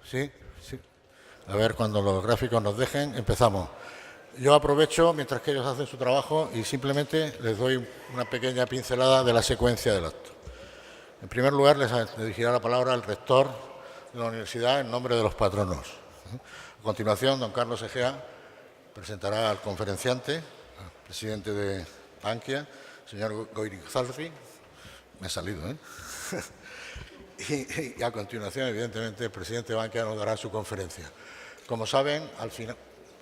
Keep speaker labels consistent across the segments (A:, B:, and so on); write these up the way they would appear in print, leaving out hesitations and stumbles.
A: Sí, sí. A ver, cuando los gráficos nos dejen, empezamos. Yo aprovecho mientras que ellos hacen su trabajo y simplemente les doy una pequeña pincelada de la secuencia del acto. En primer lugar, les dirigirá la palabra al rector de la universidad en nombre de los patronos. A continuación, don Carlos Egea presentará al conferenciante, al presidente de Bankia, señor Goirizarri. Me ha salido, ¿eh? Y a continuación, evidentemente, el presidente de Bankia nos dará su conferencia. Como saben,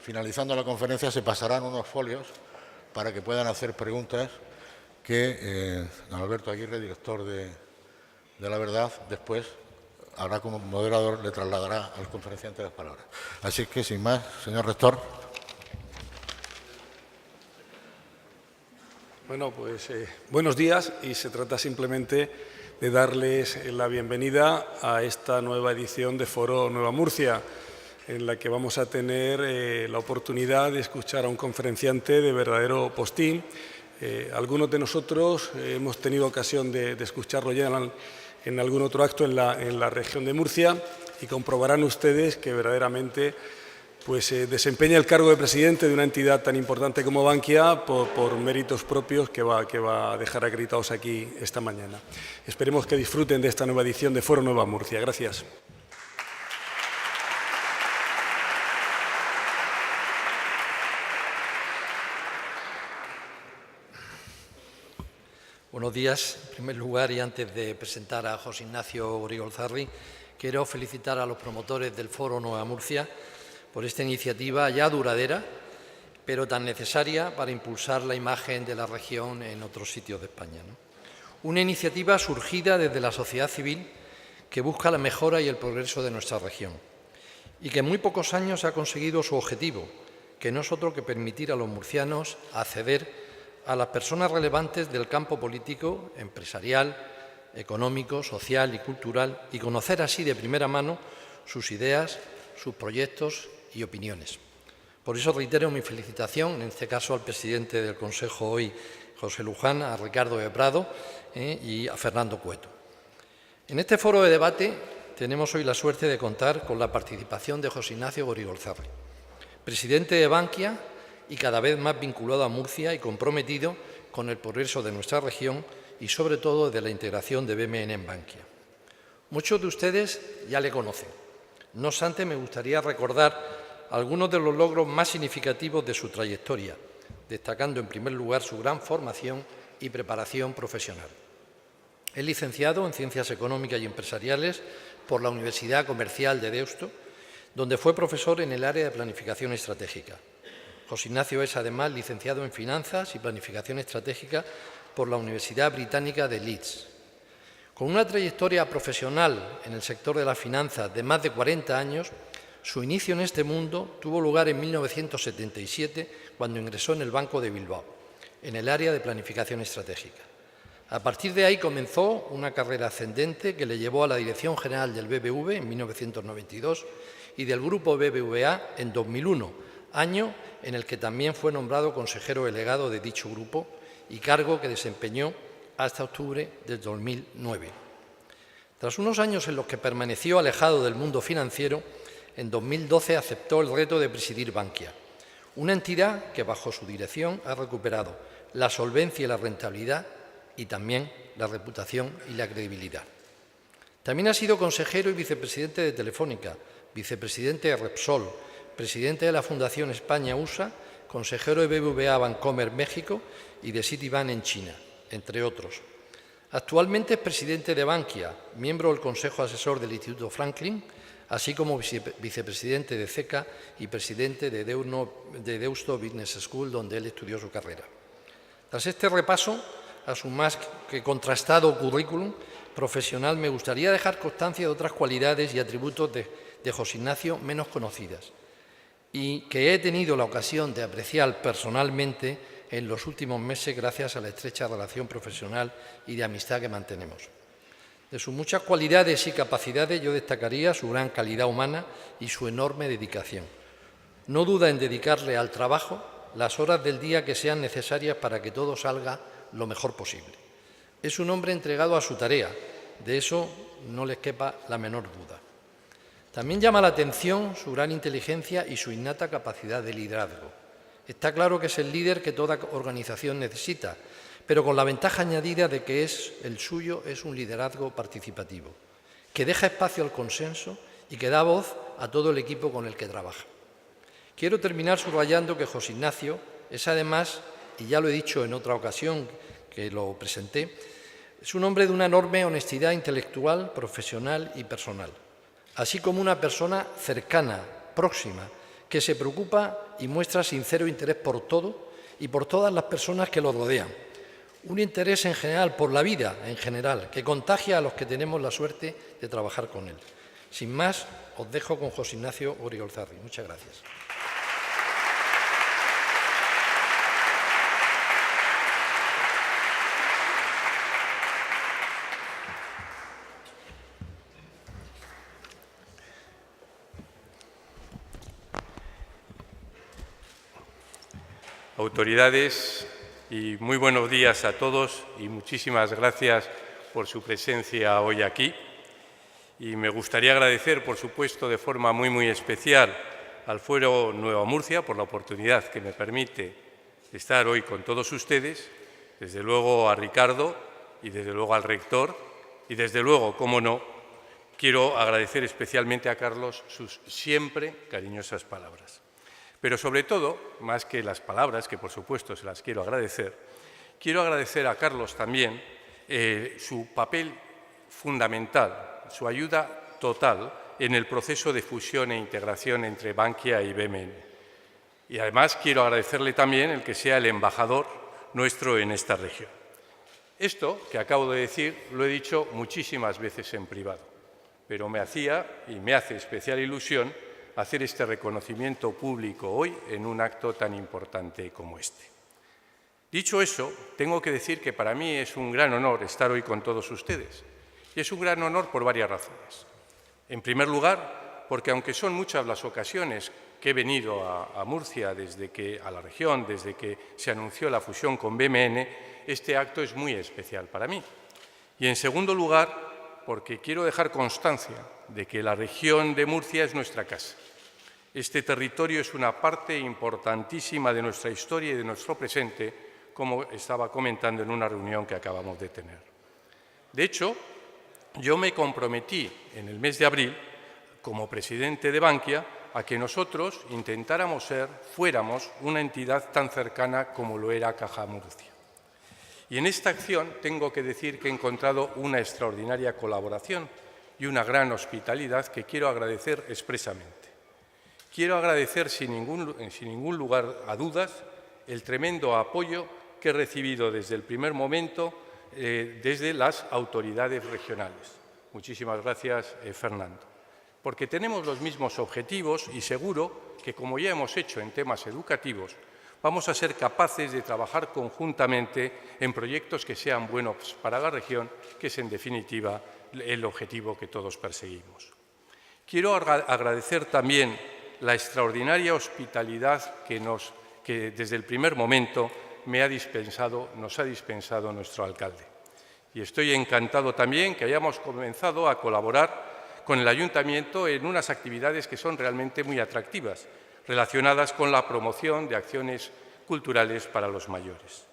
A: finalizando la conferencia se pasarán unos folios para que puedan hacer preguntas que don Alberto Aguirre, director de La Verdad, después hará como moderador, le trasladará al conferenciante las palabras. Así que, sin más, señor rector.
B: Bueno, pues buenos días, y se trata simplemente de darles la bienvenida a esta nueva edición de Foro Nueva Murcia, en la que vamos a tener la oportunidad de escuchar a un conferenciante de verdadero postín. Algunos de nosotros hemos tenido ocasión de escucharlo ya en algún otro acto en la región de Murcia, y comprobarán ustedes que verdaderamente desempeña el cargo de presidente de una entidad tan importante como Bankia por méritos propios que va a dejar acreditados aquí esta mañana. Esperemos que disfruten de esta nueva edición de Foro Nueva Murcia. Gracias.
C: Buenos días. En primer lugar, y antes de presentar a José Ignacio Goirizarri, quiero felicitar a los promotores del Foro Nueva Murcia por esta iniciativa ya duradera, pero tan necesaria para impulsar la imagen de la región en otros sitios de España, ¿no? Una iniciativa surgida desde la sociedad civil que busca la mejora y el progreso de nuestra región y que en muy pocos años ha conseguido su objetivo, que no es otro que permitir a los murcianos acceder a las personas relevantes del campo político, empresarial, económico, social y cultural, y conocer así de primera mano sus ideas, sus proyectos y opiniones. Por eso reitero mi felicitación, en este caso al presidente del Consejo hoy, José Luján, a Ricardo de Prado y a Fernando Cueto. En este foro de debate tenemos hoy la suerte de contar con la participación de José Ignacio Goirizarri, presidente de Bankia y cada vez más vinculado a Murcia y comprometido con el progreso de nuestra región y sobre todo de la integración de BMN en Bankia. Muchos de ustedes ya le conocen. No obstante, me gustaría recordar algunos de los logros más significativos de su trayectoria, destacando en primer lugar su gran formación y preparación profesional. Es licenciado en Ciencias Económicas y Empresariales por la Universidad Comercial de Deusto, donde fue profesor en el área de Planificación Estratégica. José Ignacio es además licenciado en Finanzas y Planificación Estratégica por la Universidad Británica de Leeds. Con una trayectoria profesional en el sector de las finanzas de más de 40 años, su inicio en este mundo tuvo lugar en 1977, cuando ingresó en el Banco de Bilbao, en el área de Planificación Estratégica. A partir de ahí comenzó una carrera ascendente que le llevó a la Dirección General del BBV en 1992 y del Grupo BBVA en 2001, año en el que también fue nombrado consejero delegado de dicho grupo y cargo que desempeñó hasta octubre del 2009. Tras unos años en los que permaneció alejado del mundo financiero, en 2012 aceptó el reto de presidir Bankia, una entidad que bajo su dirección ha recuperado la solvencia y la rentabilidad y también la reputación y la credibilidad. También ha sido consejero y vicepresidente de Telefónica, vicepresidente de Repsol, presidente de la Fundación España-USA, consejero de BBVA Bancomer México y de Citibank en China, entre otros. Actualmente es presidente de Bankia, miembro del Consejo Asesor del Instituto Franklin, así como vicepresidente de CECA y presidente de Deusto Business School, donde él estudió su carrera. Tras este repaso a su más que contrastado currículum profesional, me gustaría dejar constancia de otras cualidades y atributos de José Ignacio menos conocidas y que he tenido la ocasión de apreciar personalmente en los últimos meses gracias a la estrecha relación profesional y de amistad que mantenemos. De sus muchas cualidades y capacidades yo destacaría su gran calidad humana y su enorme dedicación. No duda en dedicarle al trabajo las horas del día que sean necesarias para que todo salga lo mejor posible. Es un hombre entregado a su tarea, de eso no les quepa la menor duda. También llama la atención su gran inteligencia y su innata capacidad de liderazgo. Está claro que es el líder que toda organización necesita, pero con la ventaja añadida de que el suyo es un liderazgo participativo, que deja espacio al consenso y que da voz a todo el equipo con el que trabaja. Quiero terminar subrayando que José Ignacio es además, y ya lo he dicho en otra ocasión que lo presenté, es un hombre de una enorme honestidad intelectual, profesional y personal, así como una persona cercana, próxima, que se preocupa y muestra sincero interés por todo y por todas las personas que lo rodean. Un interés en general por la vida en general, que contagia a los que tenemos la suerte de trabajar con él. Sin más, os dejo con José Ignacio Oriolzarri. Muchas gracias.
D: Autoridades, y muy buenos días a todos y muchísimas gracias por su presencia hoy aquí. Y me gustaría agradecer, por supuesto, de forma muy especial al Foro Nueva Murcia por la oportunidad que me permite estar hoy con todos ustedes, desde luego a Ricardo y desde luego al rector y desde luego, cómo no, quiero agradecer especialmente a Carlos sus siempre cariñosas palabras. Pero sobre todo, más que las palabras, que por supuesto se las quiero agradecer a Carlos también su papel fundamental, su ayuda total en el proceso de fusión e integración entre Bankia y BMN. Y además quiero agradecerle también el que sea el embajador nuestro en esta región. Esto que acabo de decir lo he dicho muchísimas veces en privado, pero me hacía y me hace especial ilusión hacer este reconocimiento público hoy en un acto tan importante como este. Dicho eso, tengo que decir que para mí es un gran honor estar hoy con todos ustedes. Y es un gran honor por varias razones. En primer lugar, porque aunque son muchas las ocasiones que he venido a Murcia, a la región, desde que se anunció la fusión con BMN, este acto es muy especial para mí. Y en segundo lugar, porque quiero dejar constancia de que la región de Murcia es nuestra casa. Este territorio es una parte importantísima de nuestra historia y de nuestro presente, como estaba comentando en una reunión que acabamos de tener. De hecho, yo me comprometí en el mes de abril, como presidente de Bankia, a que nosotros fuéramos una entidad tan cercana como lo era Caja Murcia. Y en esta acción tengo que decir que he encontrado una extraordinaria colaboración y una gran hospitalidad que quiero agradecer expresamente. Quiero agradecer sin ningún lugar a dudas el tremendo apoyo que he recibido desde el primer momento desde las autoridades regionales. Muchísimas gracias, Fernando. Porque tenemos los mismos objetivos y seguro que, como ya hemos hecho en temas educativos, vamos a ser capaces de trabajar conjuntamente en proyectos que sean buenos para la región, que es en definitiva el objetivo que todos perseguimos. Quiero agradecer también la extraordinaria hospitalidad que desde el primer momento nos ha dispensado nuestro alcalde. Y estoy encantado también que hayamos comenzado a colaborar con el Ayuntamiento en unas actividades que son realmente muy atractivas, relacionadas con la promoción de acciones culturales para los mayores.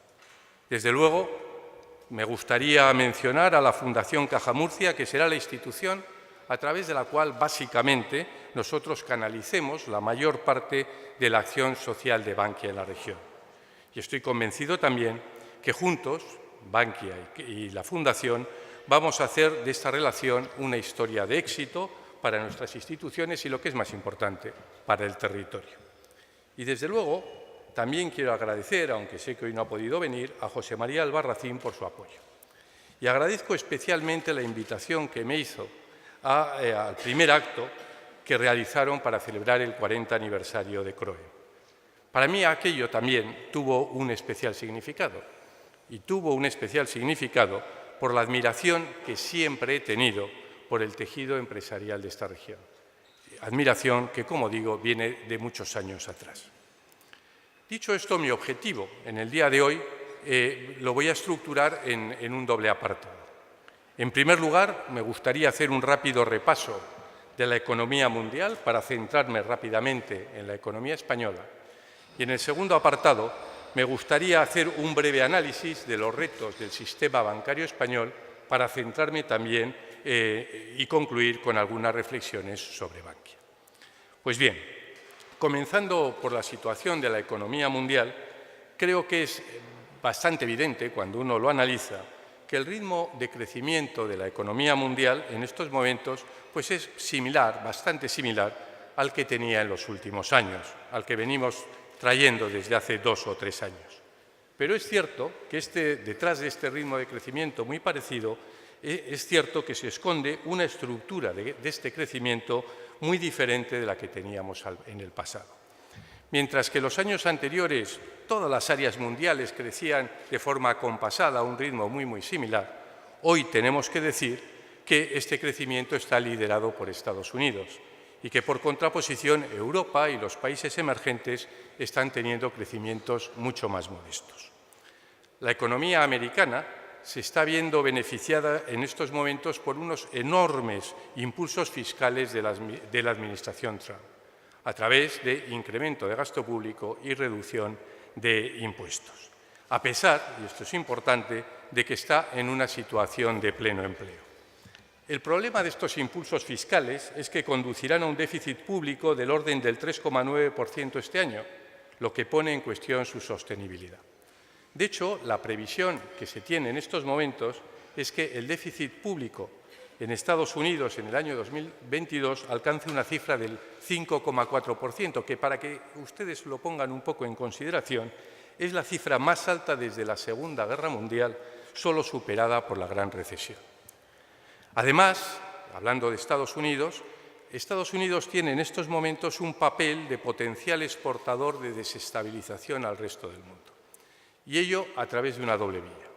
D: Desde luego, me gustaría mencionar a la Fundación Caja Murcia, que será la institución a través de la cual, básicamente, nosotros canalicemos la mayor parte de la acción social de Bankia en la región. Y estoy convencido también que juntos, Bankia y la Fundación, vamos a hacer de esta relación una historia de éxito para nuestras instituciones y, lo que es más importante, para el territorio. Y, desde luego, también quiero agradecer, aunque sé que hoy no ha podido venir, a José María Albarracín por su apoyo. Y agradezco especialmente la invitación que me hizo al primer acto que realizaron para celebrar el 40 aniversario de CROE. Para mí aquello también tuvo un especial significado, y tuvo un especial significado por la admiración que siempre he tenido por el tejido empresarial de esta región. Admiración que, como digo, viene de muchos años atrás. Dicho esto, mi objetivo en el día de hoy lo voy a estructurar en un doble apartado. En primer lugar, me gustaría hacer un rápido repaso de la economía mundial para centrarme rápidamente en la economía española. Y en el segundo apartado me gustaría hacer un breve análisis de los retos del sistema bancario español para centrarme también y concluir con algunas reflexiones sobre Bankia. Pues bien, comenzando por la situación de la economía mundial, creo que es bastante evidente cuando uno lo analiza que el ritmo de crecimiento de la economía mundial en estos momentos pues es similar, bastante similar al que tenía en los últimos años, al que venimos trayendo desde hace 2 o 3 años. Pero es cierto que detrás de este ritmo de crecimiento muy parecido, es cierto que se esconde una estructura de este crecimiento muy diferente de la que teníamos en el pasado. Mientras que en los años anteriores todas las áreas mundiales crecían de forma acompasada a un ritmo muy similar, hoy tenemos que decir que este crecimiento está liderado por Estados Unidos y que por contraposición Europa y los países emergentes están teniendo crecimientos mucho más modestos. La economía americana se está viendo beneficiada en estos momentos por unos enormes impulsos fiscales de la administración Trump, a través de incremento de gasto público y reducción de impuestos, a pesar, y esto es importante, de que está en una situación de pleno empleo. El problema de estos impulsos fiscales es que conducirán a un déficit público del orden del 3,9% este año, lo que pone en cuestión su sostenibilidad. De hecho, la previsión que se tiene en estos momentos es que el déficit público en Estados Unidos en el año 2022 alcance una cifra del 5,4%, que para que ustedes lo pongan un poco en consideración, es la cifra más alta desde la Segunda Guerra Mundial, solo superada por la Gran Recesión. Además, hablando de Estados Unidos tiene en estos momentos un papel de potencial exportador de desestabilización al resto del mundo, y ello a través de una doble vía.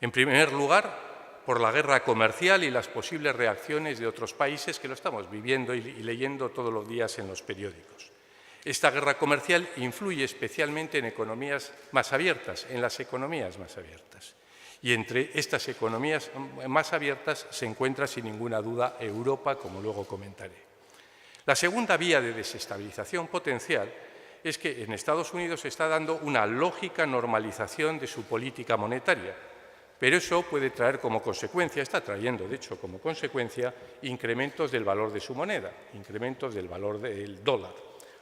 D: En primer lugar, por la guerra comercial y las posibles reacciones de otros países que lo estamos viviendo y leyendo todos los días en los periódicos. Esta guerra comercial influye especialmente en economías más abiertas, en las economías más abiertas. Y entre estas economías más abiertas se encuentra sin ninguna duda Europa, como luego comentaré. La segunda vía de desestabilización potencial es que en Estados Unidos se está dando una lógica normalización de su política monetaria, pero eso puede traer como consecuencia, está trayendo de hecho como consecuencia, incrementos del valor de su moneda, incrementos del valor del dólar,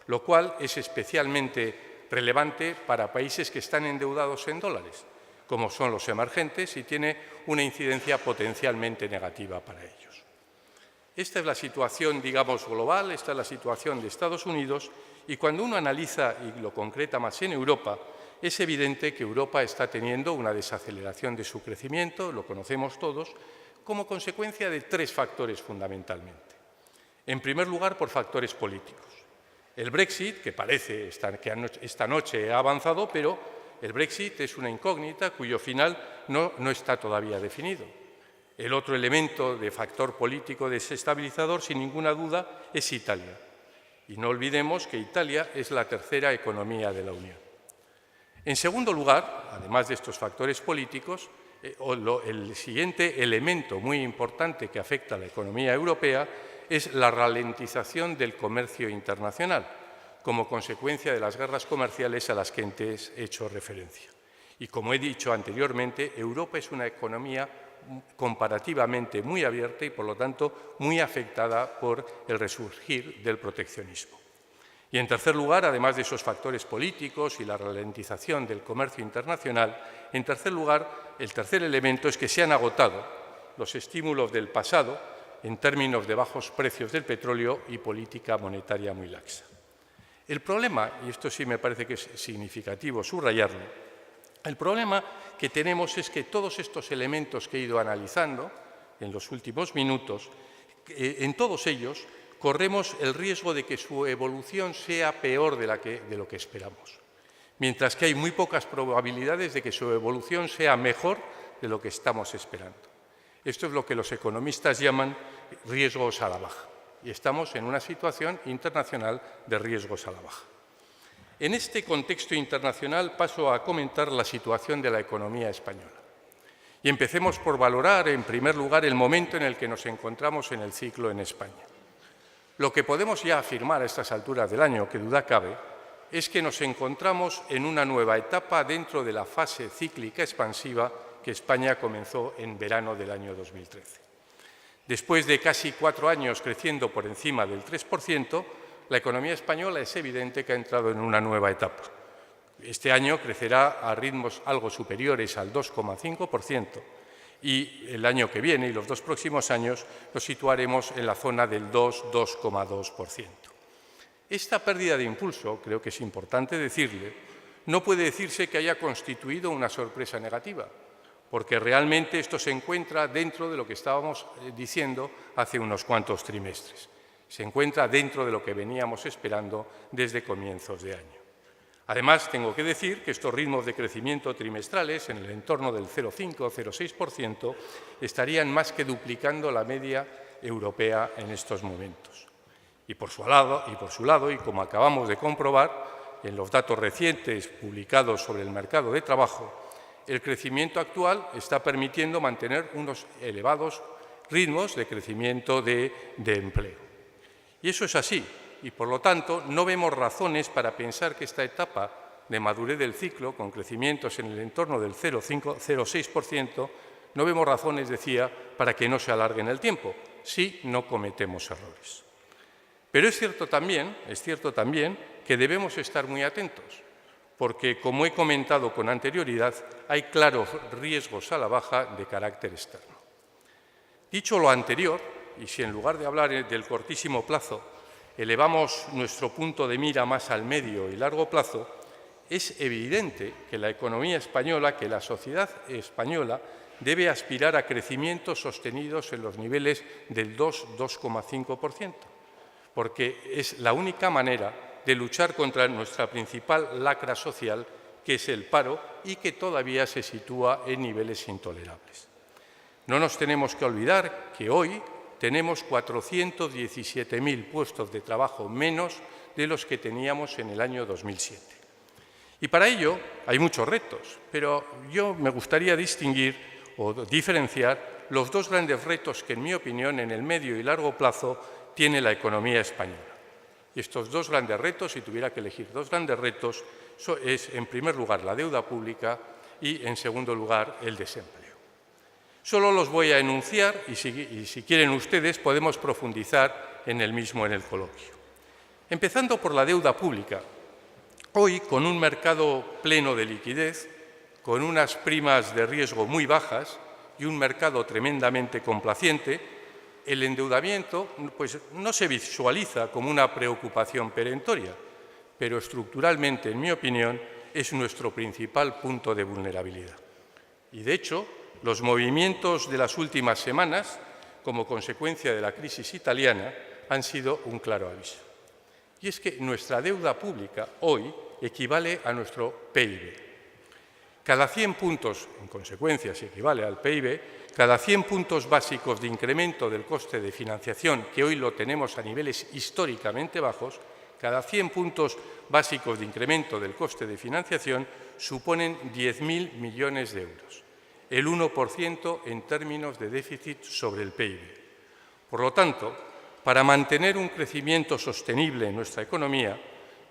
D: lo cual es especialmente relevante para países que están endeudados en dólares, como son los emergentes, y tiene una incidencia potencialmente negativa para ellos. Esta es la situación, digamos, global, esta es la situación de Estados Unidos, y cuando uno analiza y lo concreta más en Europa, es evidente que Europa está teniendo una desaceleración de su crecimiento, lo conocemos todos, como consecuencia de 3 factores fundamentalmente. En primer lugar, por factores políticos. El Brexit, que parece que esta noche ha avanzado, pero el Brexit es una incógnita cuyo final no está todavía definido. El otro elemento de factor político desestabilizador, sin ninguna duda, es Italia. Y no olvidemos que Italia es la tercera economía de la Unión. En segundo lugar, además de estos factores políticos, el siguiente elemento muy importante que afecta a la economía europea es la ralentización del comercio internacional, como consecuencia de las guerras comerciales a las que antes he hecho referencia. Y como he dicho anteriormente, Europa es una economía comparativamente muy abierta y, por lo tanto, muy afectada por el resurgir del proteccionismo. Y, en tercer lugar, además de esos factores políticos y la ralentización del comercio internacional, en tercer lugar, el tercer elemento es que se han agotado los estímulos del pasado en términos de bajos precios del petróleo y política monetaria muy laxa. El problema, y esto sí me parece que es significativo subrayarlo, el problema que tenemos es que todos estos elementos que he ido analizando en los últimos minutos, en todos ellos corremos el riesgo de que su evolución sea peor de lo que esperamos, mientras que hay muy pocas probabilidades de que su evolución sea mejor de lo que estamos esperando. Esto es lo que los economistas llaman riesgos a la baja, y estamos en una situación internacional de riesgos a la baja. En este contexto internacional paso a comentar la situación de la economía española. Y empecemos por valorar, en primer lugar, el momento en el que nos encontramos en el ciclo en España. Lo que podemos ya afirmar a estas alturas del año, que duda cabe, es que nos encontramos en una nueva etapa dentro de la fase cíclica expansiva que España comenzó en verano del año 2013. Después de casi 4 años creciendo por encima del 3%, la economía española es evidente que ha entrado en una nueva etapa. Este año crecerá a ritmos algo superiores al 2,5% y el año que viene y los 2 próximos años nos situaremos en la zona del 2,2%. Esta pérdida de impulso, creo que es importante decirle, no puede decirse que haya constituido una sorpresa negativa, porque realmente esto se encuentra dentro de lo que estábamos diciendo hace unos cuantos trimestres. Se encuentra dentro de lo que veníamos esperando desde comienzos de año. Además, tengo que decir que estos ritmos de crecimiento trimestrales, en el entorno del 0,5 o 0,6%, estarían más que duplicando la media europea en estos momentos. Y por su lado, y como acabamos de comprobar en los datos recientes publicados sobre el mercado de trabajo, el crecimiento actual está permitiendo mantener unos elevados ritmos de crecimiento de empleo. Y eso es así, y por lo tanto no vemos razones para pensar que esta etapa de madurez del ciclo, con crecimientos en el entorno del 0,6%, no vemos razones, decía, para que no se alargue en el tiempo, si no cometemos errores. Pero es cierto también que debemos estar muy atentos, porque, como he comentado con anterioridad, hay claros riesgos a la baja de carácter externo. Dicho lo anterior, y si en lugar de hablar del cortísimo plazo elevamos nuestro punto de mira más al medio y largo plazo, es evidente que la economía española, que la sociedad española, debe aspirar a crecimientos sostenidos en los niveles del 2,5%, porque es la única manera de luchar contra nuestra principal lacra social, que es el paro, y que todavía se sitúa en niveles intolerables. No nos tenemos que olvidar que hoy tenemos 417.000 puestos de trabajo menos de los que teníamos en el año 2007. Y para ello hay muchos retos, pero yo me gustaría distinguir o diferenciar los 2 grandes retos que, en mi opinión, en el medio y largo plazo tiene la economía española. Y estos 2 grandes retos, si tuviera que elegir 2 grandes retos, es, en primer lugar, la deuda pública y, en segundo lugar, el desempleo. Solo los voy a enunciar y si quieren ustedes podemos profundizar en el mismo en el coloquio. Empezando por la deuda pública. Hoy, con un mercado pleno de liquidez, con unas primas de riesgo muy bajas y un mercado tremendamente complaciente, el endeudamiento pues, no se visualiza como una preocupación perentoria, pero estructuralmente, en mi opinión, es nuestro principal punto de vulnerabilidad. Y, de hecho, los movimientos de las últimas semanas, como consecuencia de la crisis italiana, han sido un claro aviso. Y es que nuestra deuda pública hoy equivale a nuestro PIB. Cada 100 puntos, en consecuencia, si equivale al PIB, cada 100 puntos básicos de incremento del coste de financiación, que hoy lo tenemos a niveles históricamente bajos, cada 100 puntos básicos de incremento del coste de financiación suponen 10.000 millones de euros, el 1% en términos de déficit sobre el PIB. Por lo tanto, para mantener un crecimiento sostenible en nuestra economía,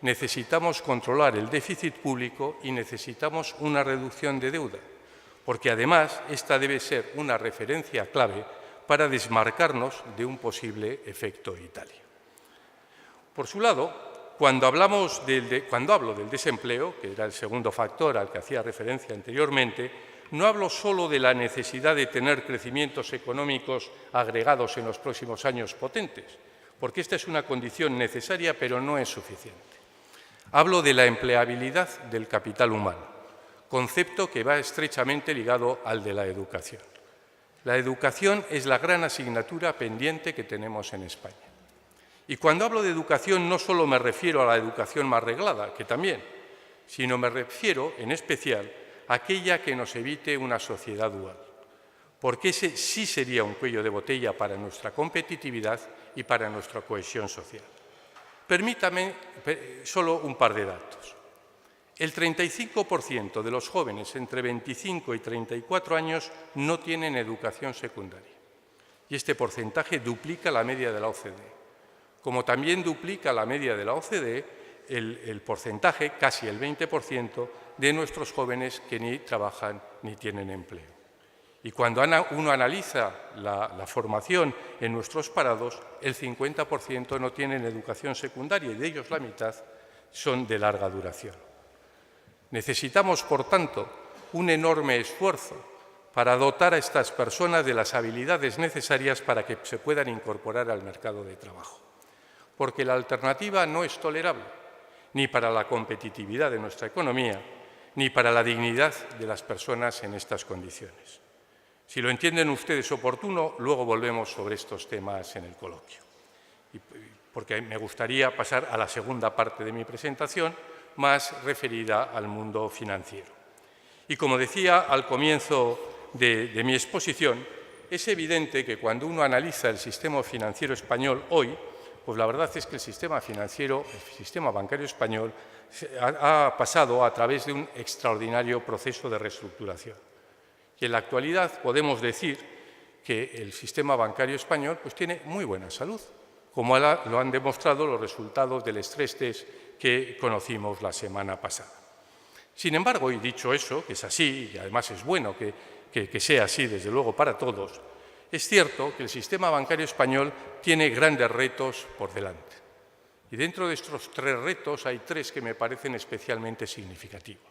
D: necesitamos controlar el déficit público y necesitamos una reducción de deuda, porque además esta debe ser una referencia clave para desmarcarnos de un posible efecto Italia. Por su lado, cuando hablo del desempleo, que era el segundo factor al que hacía referencia anteriormente, no hablo solo de la necesidad de tener crecimientos económicos agregados en los próximos años potentes, porque esta es una condición necesaria, pero no es suficiente. Hablo de la empleabilidad del capital humano, concepto que va estrechamente ligado al de la educación. La educación es la gran asignatura pendiente que tenemos en España. Y cuando hablo de educación no solo me refiero a la educación más reglada, que también, sino me refiero en especial a aquella que nos evite una sociedad dual, porque ese sí sería un cuello de botella para nuestra competitividad y para nuestra cohesión social. Permítame solo un par de datos. El 35% de los jóvenes entre 25 y 34 años no tienen educación secundaria, y este porcentaje duplica la media de la OCDE. como también duplica la media de la OCDE el porcentaje, casi el 20%, de nuestros jóvenes que ni trabajan ni tienen empleo. Y cuando uno analiza la formación en nuestros parados, el 50% no tienen educación secundaria y de ellos la mitad son de larga duración. Necesitamos, por tanto, un enorme esfuerzo para dotar a estas personas de las habilidades necesarias para que se puedan incorporar al mercado de trabajo. Porque la alternativa no es tolerable, ni para la competitividad de nuestra economía, ni para la dignidad de las personas en estas condiciones. Si lo entienden ustedes oportuno, luego volvemos sobre estos temas en el coloquio. Porque me gustaría pasar a la segunda parte de mi presentación, más referida al mundo financiero. Y como decía al comienzo de mi exposición, es evidente que cuando uno analiza el sistema financiero español hoy, pues la verdad es que el sistema bancario español ha pasado a través de un extraordinario proceso de reestructuración. Y en la actualidad podemos decir que el sistema bancario español pues, tiene muy buena salud, como lo han demostrado los resultados del stress test que conocimos la semana pasada. Sin embargo, y dicho eso, que es así, y además es bueno que sea así, desde luego, para todos, es cierto que el sistema bancario español tiene grandes retos por delante. Y dentro de estos 3 retos hay 3 que me parecen especialmente significativos.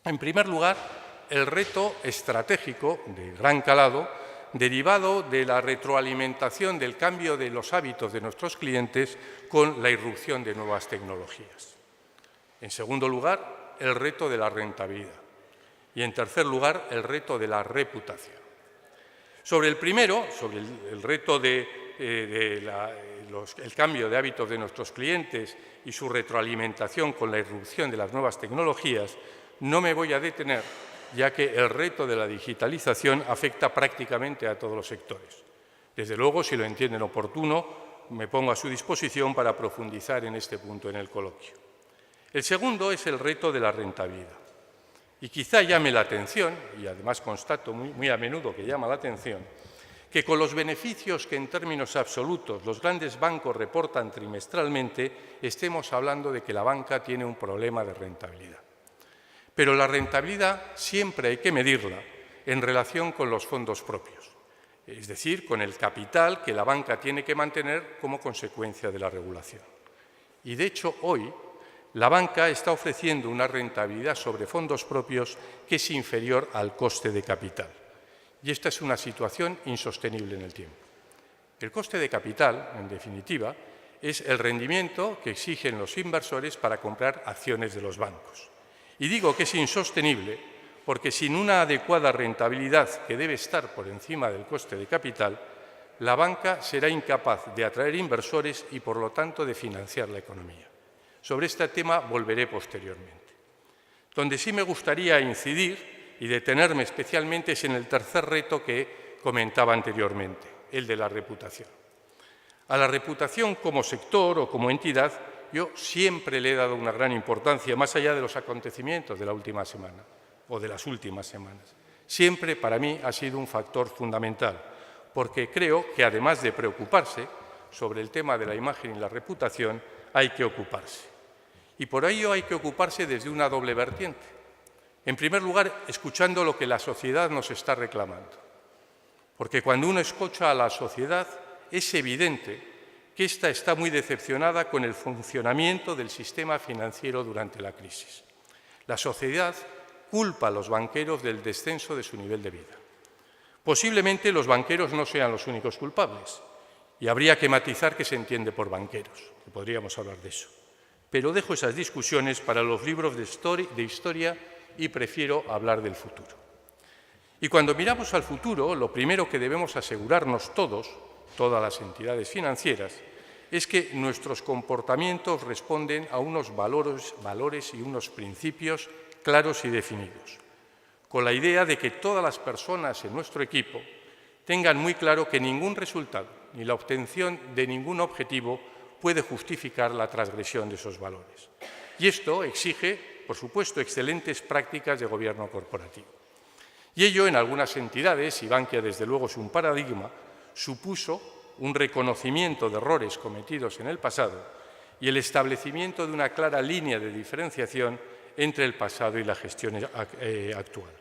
D: En primer lugar, el reto estratégico de gran calado derivado de la retroalimentación del cambio de los hábitos de nuestros clientes con la irrupción de nuevas tecnologías. En segundo lugar, el reto de la rentabilidad. Y en tercer lugar, el reto de la reputación. Sobre el primero, sobre el reto del cambio de hábitos de nuestros clientes y su retroalimentación con la irrupción de las nuevas tecnologías, no me voy a detener, ya que el reto de la digitalización afecta prácticamente a todos los sectores. Desde luego, si lo entienden oportuno, me pongo a su disposición para profundizar en este punto en el coloquio. El segundo es el reto de la rentabilidad. Y quizá llame la atención, y además constato muy a menudo que llama la atención, que con los beneficios que en términos absolutos los grandes bancos reportan trimestralmente, estemos hablando de que la banca tiene un problema de rentabilidad. Pero la rentabilidad siempre hay que medirla en relación con los fondos propios, es decir, con el capital que la banca tiene que mantener como consecuencia de la regulación. Y de hecho, hoy, la banca está ofreciendo una rentabilidad sobre fondos propios que es inferior al coste de capital. Y esta es una situación insostenible en el tiempo. El coste de capital, en definitiva, es el rendimiento que exigen los inversores para comprar acciones de los bancos. Y digo que es insostenible porque sin una adecuada rentabilidad que debe estar por encima del coste de capital, la banca será incapaz de atraer inversores y, por lo tanto, de financiar la economía. Sobre este tema volveré posteriormente. Donde sí me gustaría incidir y detenerme especialmente es en el tercer reto que comentaba anteriormente, el de la reputación. A la reputación como sector o como entidad yo siempre le he dado una gran importancia, más allá de los acontecimientos de la última semana o de las últimas semanas. Siempre para mí ha sido un factor fundamental, porque creo que además de preocuparse sobre el tema de la imagen y la reputación, hay que ocuparse. Y por ello hay que ocuparse desde una doble vertiente. En primer lugar, escuchando lo que la sociedad nos está reclamando. Porque cuando uno escucha a la sociedad, es evidente que ésta está muy decepcionada con el funcionamiento del sistema financiero durante la crisis. La sociedad culpa a los banqueros del descenso de su nivel de vida. Posiblemente los banqueros no sean los únicos culpables, y habría que matizar qué se entiende por banqueros, que podríamos hablar de eso. Pero dejo esas discusiones para los libros de historia y prefiero hablar del futuro. Y cuando miramos al futuro, lo primero que debemos asegurarnos todas las entidades financieras, es que nuestros comportamientos responden a unos valores y unos principios claros y definidos, con la idea de que todas las personas en nuestro equipo tengan muy claro que ningún resultado ni la obtención de ningún objetivo puede justificar la transgresión de esos valores. Y esto exige, por supuesto, excelentes prácticas de gobierno corporativo. Y ello en algunas entidades, y Bankia desde luego es un paradigma, supuso un reconocimiento de errores cometidos en el pasado y el establecimiento de una clara línea de diferenciación entre el pasado y la gestión actual.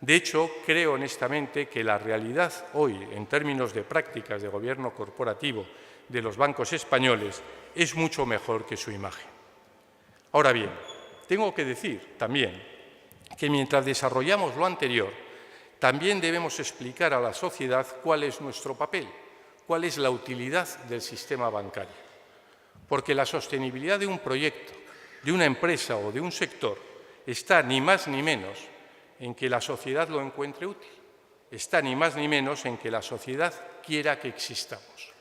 D: De hecho, creo honestamente que la realidad hoy, en términos de prácticas de gobierno corporativo de los bancos españoles, es mucho mejor que su imagen. Ahora bien, tengo que decir también que mientras desarrollamos lo anterior, también debemos explicar a la sociedad cuál es nuestro papel, cuál es la utilidad del sistema bancario. Porque la sostenibilidad de un proyecto, de una empresa o de un sector está ni más ni menos en que la sociedad lo encuentre útil, está ni más ni menos en que la sociedad quiera que existamos.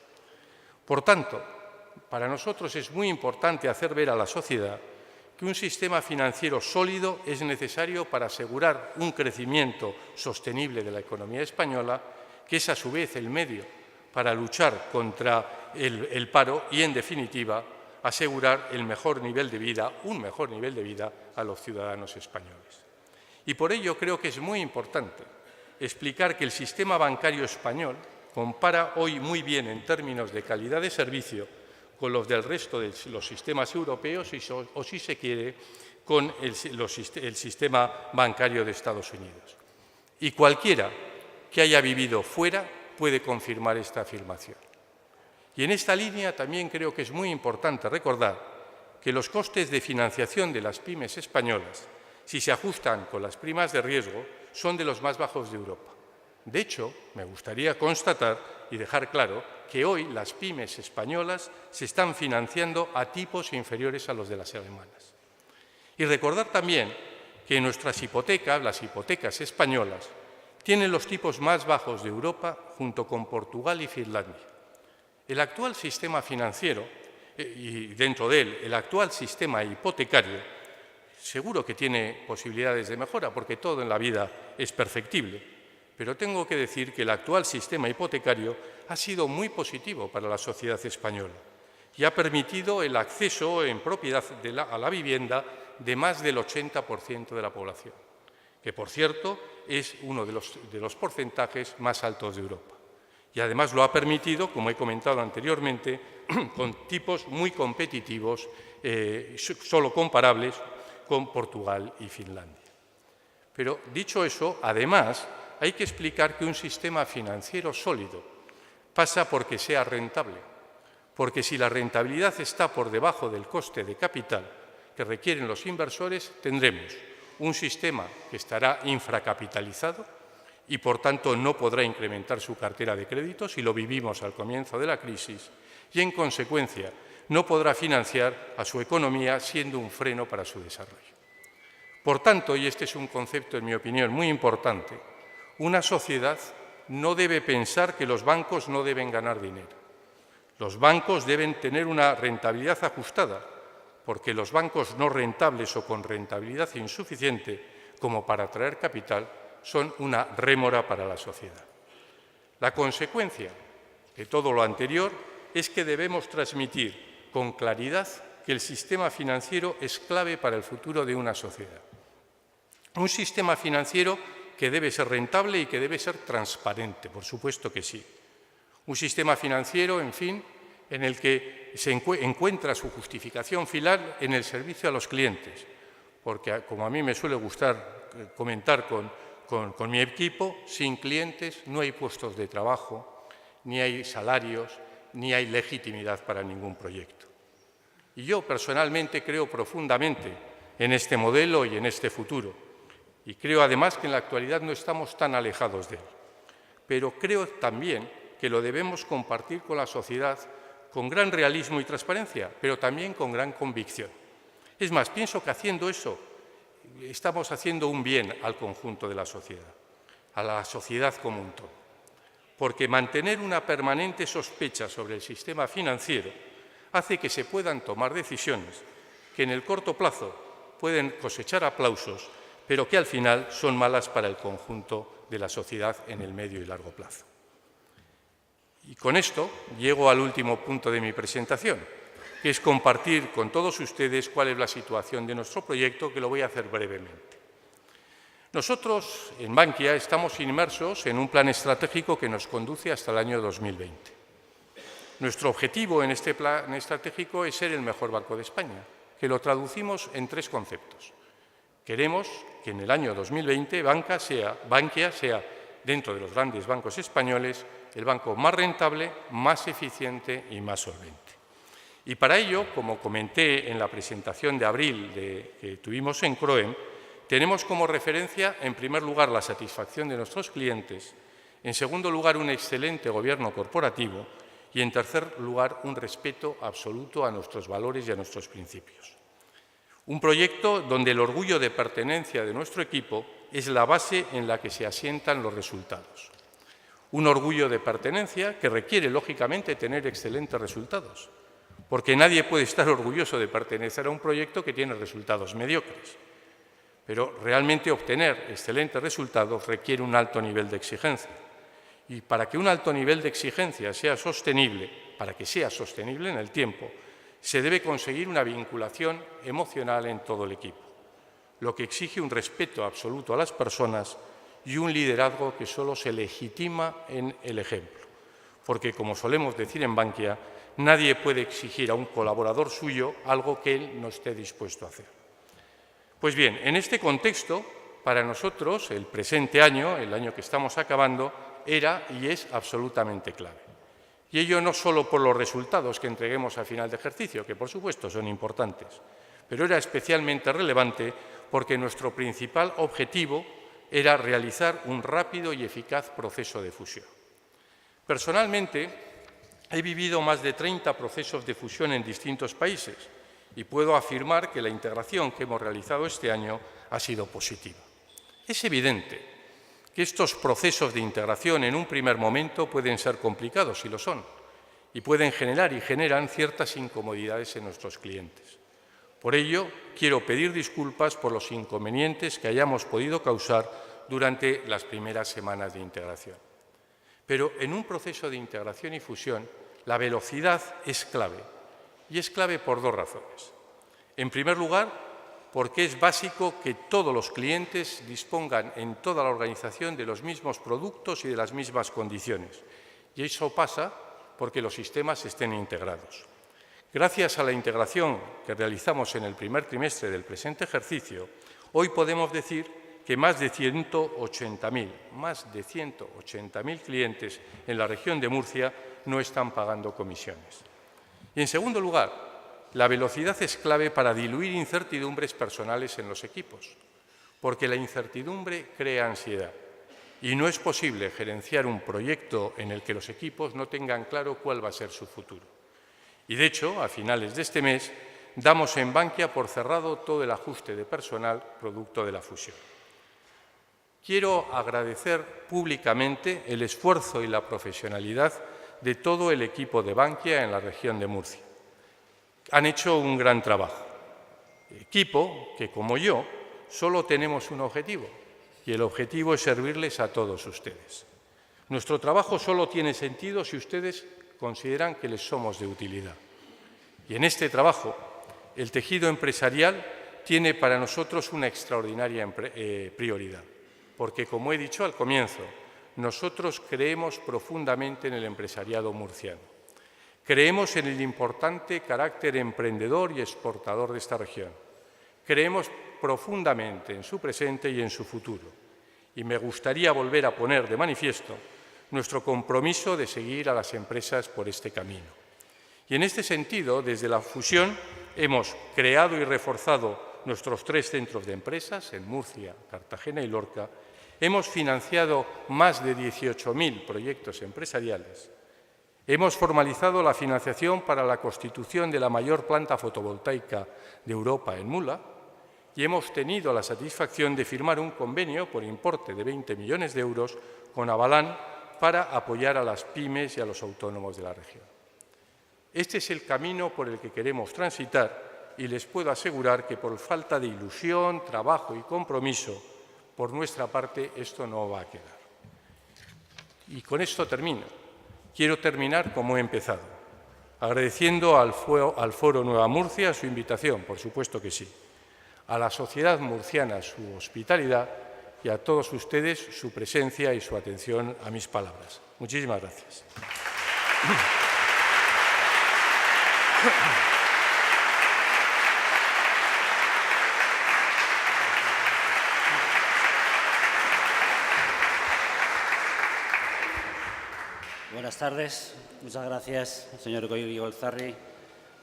D: Por tanto, para nosotros es muy importante hacer ver a la sociedad que un sistema financiero sólido es necesario para asegurar un crecimiento sostenible de la economía española, que es a su vez el medio para luchar contra el paro y, en definitiva, asegurar el mejor nivel de vida, un mejor nivel de vida a los ciudadanos españoles. Y por ello creo que es muy importante explicar que el sistema bancario español compara hoy muy bien en términos de calidad de servicio con los del resto de los sistemas europeos o, si se quiere, con el sistema bancario de Estados Unidos. Y cualquiera que haya vivido fuera puede confirmar esta afirmación. Y en esta línea también creo que es muy importante recordar que los costes de financiación de las pymes españolas, si se ajustan con las primas de riesgo, son de los más bajos de Europa. De hecho, me gustaría constatar y dejar claro que hoy las pymes españolas se están financiando a tipos inferiores a los de las alemanas. Y recordar también que nuestras hipotecas, las hipotecas españolas, tienen los tipos más bajos de Europa junto con Portugal y Finlandia. El actual sistema financiero, y dentro de él el actual sistema hipotecario, seguro que tiene posibilidades de mejora, porque todo en la vida es perfectible. Pero tengo que decir que el actual sistema hipotecario ha sido muy positivo para la sociedad española y ha permitido el acceso en propiedad a la vivienda de más del 80% de la población, que, por cierto, es uno de los porcentajes más altos de Europa. Y además lo ha permitido, como he comentado anteriormente, con tipos muy competitivos, solo comparables con Portugal y Finlandia. Pero, dicho eso, además, hay que explicar que un sistema financiero sólido pasa porque sea rentable, porque si la rentabilidad está por debajo del coste de capital que requieren los inversores, tendremos un sistema que estará infracapitalizado y, por tanto, no podrá incrementar su cartera de créditos, y lo vivimos al comienzo de la crisis, y, en consecuencia, no podrá financiar a su economía, siendo un freno para su desarrollo. Por tanto, y este es un concepto, en mi opinión, muy importante, una sociedad no debe pensar que los bancos no deben ganar dinero. Los bancos deben tener una rentabilidad ajustada, porque los bancos no rentables o con rentabilidad insuficiente como para atraer capital son una rémora para la sociedad. La consecuencia de todo lo anterior es que debemos transmitir con claridad que el sistema financiero es clave para el futuro de una sociedad. Un sistema financiero que debe ser rentable y que debe ser transparente, por supuesto que sí. Un sistema financiero, en fin, en el que se encuentra su justificación final en el servicio a los clientes, porque, como a mí me suele gustar comentar con mi equipo, sin clientes no hay puestos de trabajo, ni hay salarios, ni hay legitimidad para ningún proyecto. Y yo personalmente creo profundamente en este modelo y en este futuro. Y creo además que en la actualidad no estamos tan alejados de él. Pero creo también que lo debemos compartir con la sociedad con gran realismo y transparencia, pero también con gran convicción. Es más, pienso que haciendo eso estamos haciendo un bien al conjunto de la sociedad, a la sociedad como un todo. Porque mantener una permanente sospecha sobre el sistema financiero hace que se puedan tomar decisiones que en el corto plazo pueden cosechar aplausos, pero que al final son malas para el conjunto de la sociedad en el medio y largo plazo. Y con esto llego al último punto de mi presentación, que es compartir con todos ustedes cuál es la situación de nuestro proyecto, que lo voy a hacer brevemente. Nosotros, en Bankia, estamos inmersos en un plan estratégico que nos conduce hasta el año 2020. Nuestro objetivo en este plan estratégico es ser el mejor banco de España, que lo traducimos en 3 conceptos. Queremos que en el año 2020 Bankia sea, dentro de los grandes bancos españoles, el banco más rentable, más eficiente y más solvente. Y para ello, como comenté en la presentación de abril que tuvimos en CROEM, tenemos como referencia, en primer lugar, la satisfacción de nuestros clientes, en segundo lugar, un excelente gobierno corporativo y, en tercer lugar, un respeto absoluto a nuestros valores y a nuestros principios. Un proyecto donde el orgullo de pertenencia de nuestro equipo es la base en la que se asientan los resultados. Un orgullo de pertenencia que requiere, lógicamente, tener excelentes resultados, porque nadie puede estar orgulloso de pertenecer a un proyecto que tiene resultados mediocres. Pero realmente obtener excelentes resultados requiere un alto nivel de exigencia. Y para que un alto nivel de exigencia sea sostenible, para que sea sostenible en el tiempo, se debe conseguir una vinculación emocional en todo el equipo, lo que exige un respeto absoluto a las personas y un liderazgo que solo se legitima en el ejemplo. Porque, como solemos decir en Bankia, nadie puede exigir a un colaborador suyo algo que él no esté dispuesto a hacer. Pues bien, en este contexto, para nosotros, el presente año, el año que estamos acabando, era y es absolutamente clave. Y ello no solo por los resultados que entreguemos al final de ejercicio, que por supuesto son importantes, pero era especialmente relevante porque nuestro principal objetivo era realizar un rápido y eficaz proceso de fusión. Personalmente, he vivido más de 30 procesos de fusión en distintos países y puedo afirmar que la integración que hemos realizado este año ha sido positiva. Es evidente que estos procesos de integración en un primer momento pueden ser complicados, y lo son, y pueden generar y generan ciertas incomodidades en nuestros clientes. Por ello, quiero pedir disculpas por los inconvenientes que hayamos podido causar durante las primeras semanas de integración. Pero en un proceso de integración y fusión, la velocidad es clave, y es clave por 2 razones. En primer lugar, porque es básico que todos los clientes dispongan en toda la organización de los mismos productos y de las mismas condiciones. Y eso pasa porque los sistemas estén integrados. Gracias a la integración que realizamos en el primer trimestre del presente ejercicio, hoy podemos decir que más de 180.000 clientes en la región de Murcia no están pagando comisiones. Y, en segundo lugar, la velocidad es clave para diluir incertidumbres personales en los equipos, porque la incertidumbre crea ansiedad y no es posible gerenciar un proyecto en el que los equipos no tengan claro cuál va a ser su futuro. Y, de hecho, a finales de este mes, damos en Bankia por cerrado todo el ajuste de personal producto de la fusión. Quiero agradecer públicamente el esfuerzo y la profesionalidad de todo el equipo de Bankia en la región de Murcia. Han hecho un gran trabajo. Equipo que, como yo, solo tenemos un objetivo, y el objetivo es servirles a todos ustedes. Nuestro trabajo solo tiene sentido si ustedes consideran que les somos de utilidad. Y en este trabajo, el tejido empresarial tiene para nosotros una extraordinaria prioridad, porque, como he dicho al comienzo, nosotros creemos profundamente en el empresariado murciano. Creemos en el importante carácter emprendedor y exportador de esta región. Creemos profundamente en su presente y en su futuro. Y me gustaría volver a poner de manifiesto nuestro compromiso de seguir a las empresas por este camino. Y en este sentido, desde la fusión, hemos creado y reforzado nuestros 3 centros de empresas en Murcia, Cartagena y Lorca. Hemos financiado más de 18.000 proyectos empresariales. Hemos formalizado la financiación para la constitución de la mayor planta fotovoltaica de Europa en Mula y hemos tenido la satisfacción de firmar un convenio por importe de 20 millones de euros con Avalán para apoyar a las pymes y a los autónomos de la región. Este es el camino por el que queremos transitar y les puedo asegurar que por falta de ilusión, trabajo y compromiso, por nuestra parte, esto no va a quedar. Y con esto termino. Quiero terminar como he empezado, agradeciendo al Foro Nueva Murcia su invitación, por supuesto que sí, a la sociedad murciana su hospitalidad y a todos ustedes su presencia y su atención a mis palabras. Muchísimas gracias.
E: Buenas tardes. Muchas gracias, señor Goigolzarri,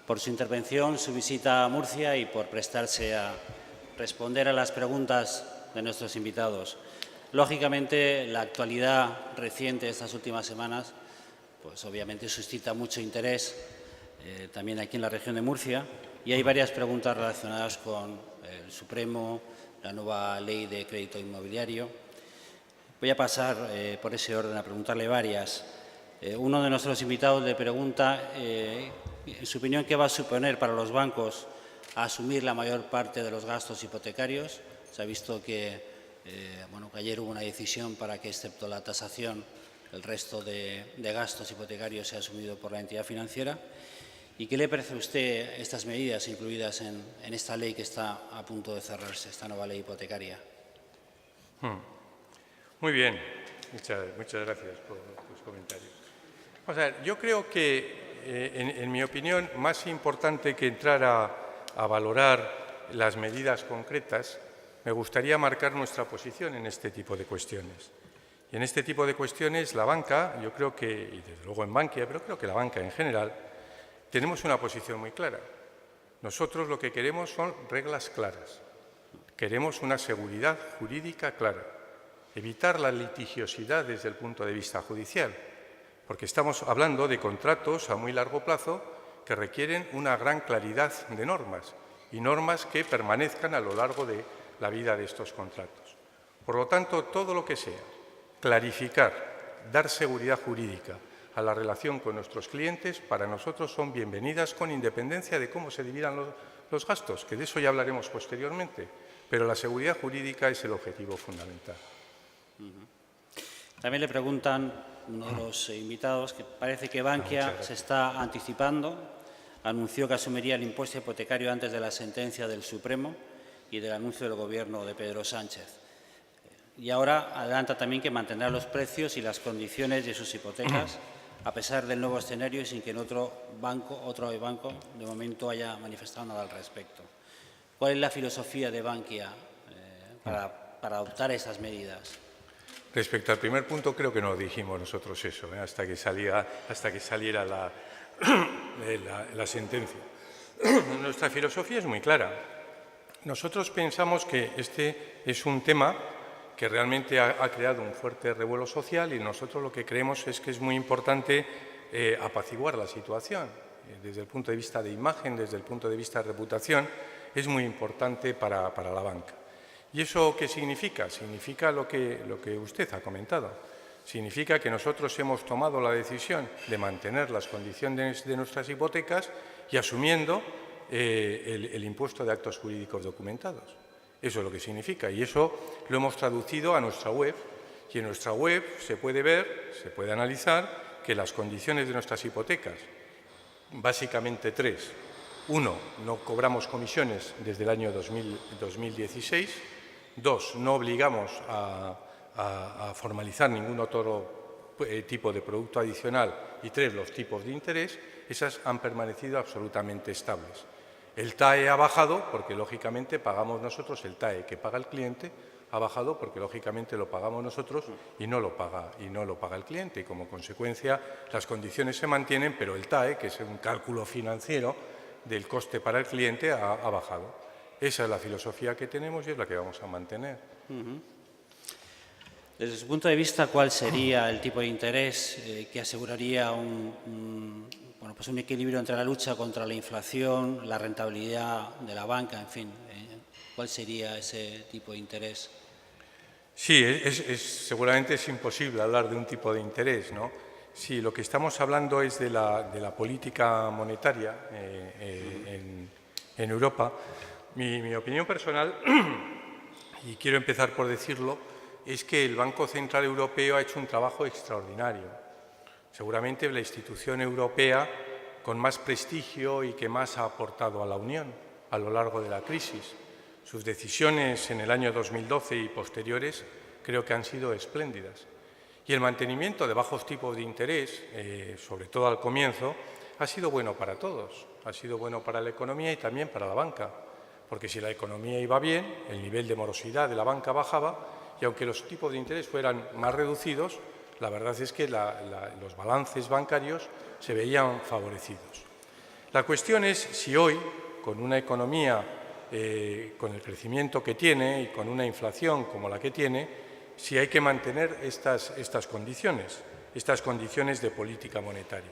E: por su intervención, su visita a Murcia y por prestarse a responder a las preguntas de nuestros invitados. Lógicamente, la actualidad reciente de estas últimas semanas, pues obviamente suscita mucho interés también aquí en la región de Murcia, y hay varias preguntas relacionadas con el Supremo, la nueva ley de crédito inmobiliario. Voy a pasar por ese orden a preguntarle varias. Uno de nuestros invitados le pregunta, en su opinión, ¿qué va a suponer para los bancos asumir la mayor parte de los gastos hipotecarios? Se ha visto que, que ayer hubo una decisión para que, excepto la tasación, el resto de gastos hipotecarios sea asumido por la entidad financiera. ¿Y qué le parece a usted estas medidas incluidas en esta ley que está a punto de cerrarse, esta nueva ley hipotecaria?
D: Muy bien, muchas gracias por tus comentarios. Vamos a ver, yo creo que, en mi opinión, más importante que entrar a valorar las medidas concretas, me gustaría marcar nuestra posición en este tipo de cuestiones. Y en este tipo de cuestiones, la banca, yo creo que, y desde luego en Bankia, pero creo que la banca en general, tenemos una posición muy clara. Nosotros lo que queremos son reglas claras. Queremos una seguridad jurídica clara. Evitar la litigiosidad desde el punto de vista judicial, porque estamos hablando de contratos a muy largo plazo que requieren una gran claridad de normas y normas que permanezcan a lo largo de la vida de estos contratos. Por lo tanto, todo lo que sea clarificar, dar seguridad jurídica a la relación con nuestros clientes, para nosotros son bienvenidas con independencia de cómo se dividan los gastos, que de eso ya hablaremos posteriormente, pero la seguridad jurídica es el objetivo fundamental.
E: También le preguntan uno de los invitados que parece que Bankia se está anticipando. Anunció que asumiría el impuesto hipotecario antes de la sentencia del Supremo y del anuncio del Gobierno de Pedro Sánchez. Y ahora adelanta también que mantendrá los precios y las condiciones de sus hipotecas a pesar del nuevo escenario y sin que en otro banco de momento haya manifestado nada al respecto. ¿Cuál es la filosofía de Bankia para adoptar esas medidas?
D: Respecto al primer punto, creo que no dijimos nosotros eso, hasta que saliera la sentencia. Nuestra filosofía es muy clara. Nosotros pensamos que este es un tema que realmente ha creado un fuerte revuelo social y nosotros lo que creemos es que es muy importante apaciguar la situación. Desde el punto de vista de imagen, desde el punto de vista de reputación, es muy importante para la banca. ¿Y eso qué significa? Significa lo que usted ha comentado. Significa que nosotros hemos tomado la decisión de mantener las condiciones de nuestras hipotecas y asumiendo el impuesto de actos jurídicos documentados. Eso es lo que significa y eso lo hemos traducido a nuestra web. Y en nuestra web se puede ver, se puede analizar que las condiciones de nuestras hipotecas, básicamente tres. Uno, no cobramos comisiones desde el año 2016. Dos, no obligamos a formalizar ningún otro tipo de producto adicional. Y tres, los tipos de interés, esas han permanecido absolutamente estables. El TAE ha bajado porque, lógicamente, pagamos nosotros, el TAE que paga el cliente ha bajado porque, lógicamente, lo pagamos nosotros y no lo paga el cliente. Y, como consecuencia, las condiciones se mantienen, pero el TAE, que es un cálculo financiero del coste para el cliente, ha bajado. Esa es la filosofía que tenemos y es la que vamos a mantener.
E: Desde su punto de vista, ¿cuál sería el tipo de interés que aseguraría un equilibrio entre la lucha contra la inflación, la rentabilidad de la banca, en fin? ¿Cuál sería ese tipo de interés?
D: Sí, seguramente es imposible hablar de un tipo de interés, ¿no? Sí, lo que estamos hablando es de la política monetaria en Europa. Mi opinión personal, y quiero empezar por decirlo, es que el Banco Central Europeo ha hecho un trabajo extraordinario. Seguramente la institución europea con más prestigio y que más ha aportado a la Unión a lo largo de la crisis. Sus decisiones en el año 2012 y posteriores creo que han sido espléndidas. Y el mantenimiento de bajos tipos de interés, sobre todo al comienzo, ha sido bueno para todos. ha sido bueno para la economía y también para la banca, porque si la economía iba bien, el nivel de morosidad de la banca bajaba y aunque los tipos de interés fueran más reducidos, la verdad es que los balances bancarios se veían favorecidos. La cuestión es si hoy, con una economía, con el crecimiento que tiene y con una inflación como la que tiene, si hay que mantener estas condiciones de política monetaria.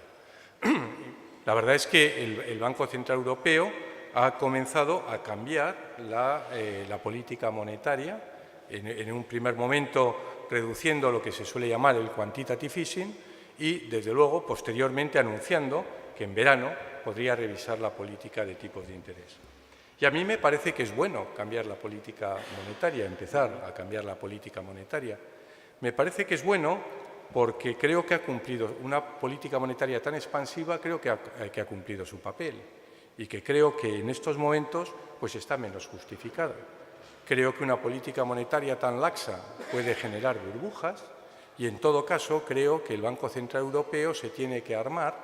D: La verdad es que el Banco Central Europeo ha comenzado a cambiar la política monetaria, en un primer momento reduciendo lo que se suele llamar el quantitative easing y, desde luego, posteriormente anunciando que en verano podría revisar la política de tipos de interés. Y a mí me parece que es bueno cambiar la política monetaria, empezar a cambiar la política monetaria. Me parece que es bueno porque creo que ha cumplido una política monetaria tan expansiva, creo que ha cumplido su papel y que creo que en estos momentos pues está menos justificada. Creo que una política monetaria tan laxa puede generar burbujas y, en todo caso, creo que el Banco Central Europeo se tiene que armar